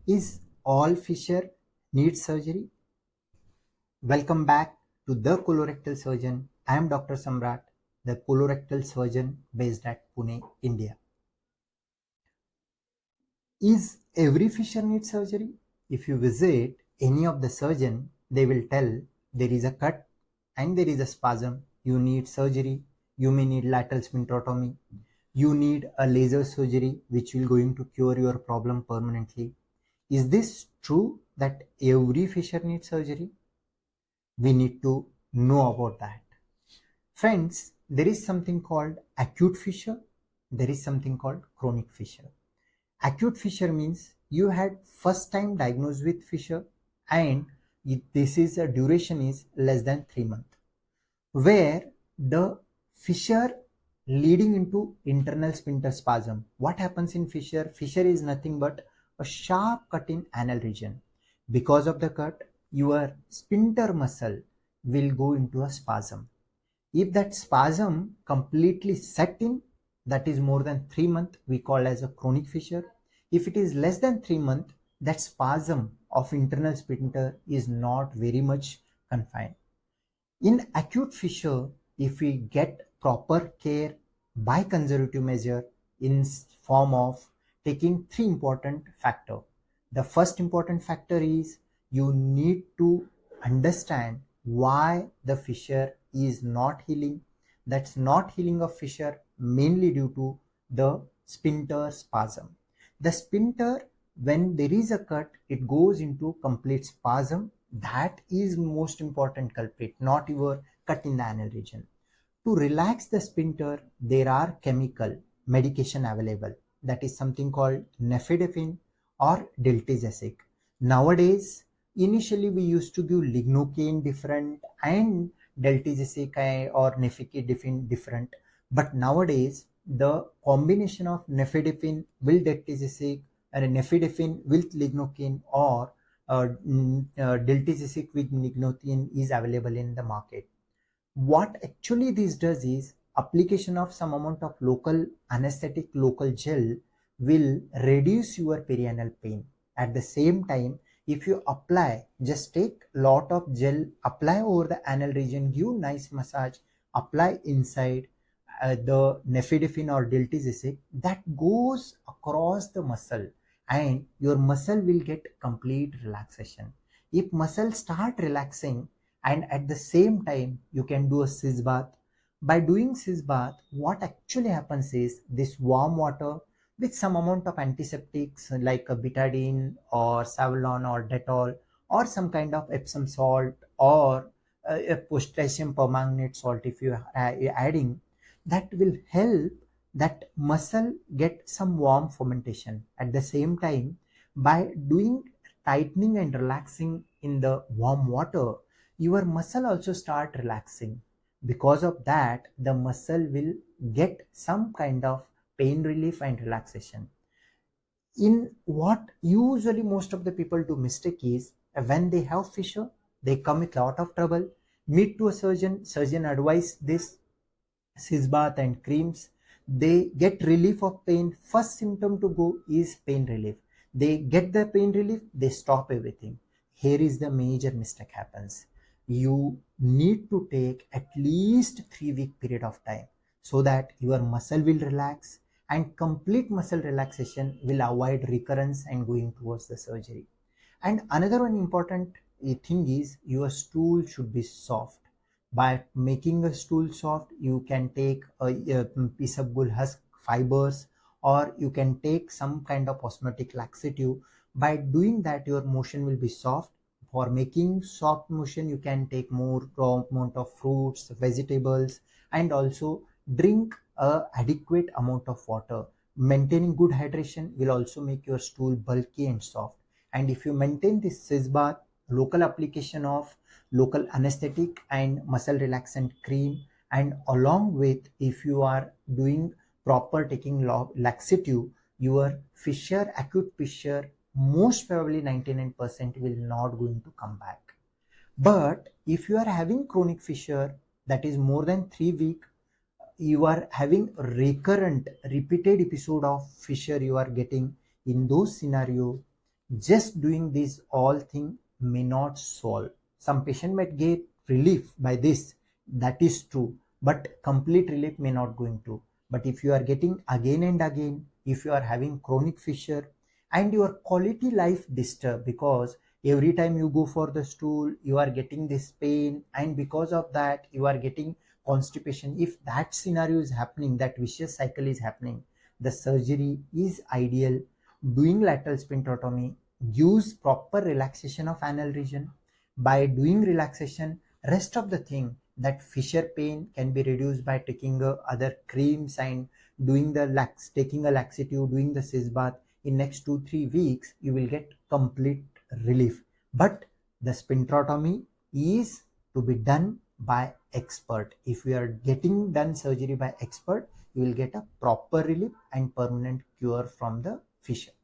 Is all fissure need surgery? Welcome back to the colorectal surgeon. I am Dr. Samrat, the colorectal surgeon based at Pune, India. Is every fissure need surgery? If you visit any of the surgeon, they will tell there is a cut and there is a spasm. You need surgery. You may need lateral sphincterotomy. You need a laser surgery which will going to cure your problem permanently. Is this true that every fissure needs surgery? We need to know about that. Friends, there is something called acute fissure. There is something called chronic fissure. Acute fissure means you had first time diagnosed with fissure and this is a duration is less than 3 months, where the fissure leading into internal sphincter spasm. What happens in fissure? Fissure is nothing but a sharp cut in anal region. Because of the cut, your sphincter muscle will go into a spasm. If that spasm completely set in, that is more than 3 months, we call as a chronic fissure. If it is less than 3 months, that spasm of internal sphincter is not very much confined. In acute fissure, if we get proper care by conservative measure in form of taking 3 important factors. The first important factor is you need to understand why the fissure is not healing. That's not healing of fissure mainly due to the sphincter spasm. The sphincter, when there is a cut, it goes into complete spasm. That is most important culprit, not your cut in the anal region. To relax the sphincter, there are chemical medication available. That is something called nifedipine or diltiazem. Nowadays, initially we used to give lignocaine different and diltiazem or nifedipine different. But nowadays, the combination of nifedipine with diltiazem and nifedipine with lignocaine or diltiazem with lignocaine is available in the market. What actually this does is application of some amount of local anesthetic local gel will reduce your perianal pain. At the same time, if you apply, just take lot of gel, apply over the anal region, give nice massage, apply inside the nifedipine or diltiazem, that goes across the muscle and your muscle will get complete relaxation. If muscle start relaxing, and at the same time you can do a cis bath. By doing cis bath, what actually happens is this warm water with some amount of antiseptics like a betadine or Savlon or Dettol or some kind of Epsom salt or a potassium permanganate salt, if you are adding, that will help that muscle get some warm fermentation. At the same time, by doing tightening and relaxing in the warm water, your muscle also start relaxing. Because of that, the muscle will get some kind of pain relief and relaxation. In what usually most of the people do mistake is when they have fissure, they come with lot of trouble, meet to a surgeon advise this cis bath and creams, they get relief of pain. First symptom to go is pain relief. They get the pain relief, they stop everything. Here is the major mistake happens. You need to take at least 3-week period of time so that your muscle will relax, and complete muscle relaxation will avoid recurrence and going towards the surgery. And another one important thing is your stool should be soft. By making a stool soft, you can take a piece of bull husk fibers, or you can take some kind of osmotic laxative. By doing that, your motion will be soft. For making soft motion, you can take more amount of fruits, vegetables, and also drink a adequate amount of water. Maintaining good hydration will also make your stool bulky and soft. And if you maintain this cis bath, local application of local anesthetic and muscle relaxant cream, and along with if you are doing proper taking laxative, your fissure, acute fissure, most probably 99% will not going to come back. But if you are having chronic fissure that is more than 3 weeks, you are having recurrent repeated episode of fissure you are getting, in those scenario Just doing these all thing may not solve. Some patient might get relief by this, that is true, but complete relief may not going to. But if you are getting again and again, if you are having chronic fissure and your quality life disturbed, because every time you go for the stool you are getting this pain, and because of that you are getting constipation, if that scenario is happening, that vicious cycle is happening, the surgery is ideal. Doing lateral sphincterotomy gives proper relaxation of anal region. By doing relaxation, rest of the thing, that fissure pain can be reduced by taking other creams and doing the taking a laxative, doing the cis bath. In next 2-3 weeks you will get complete relief. But the sphincterotomy is to be done by expert. If you are getting done surgery by expert, you will get a proper relief and permanent cure from the fissure.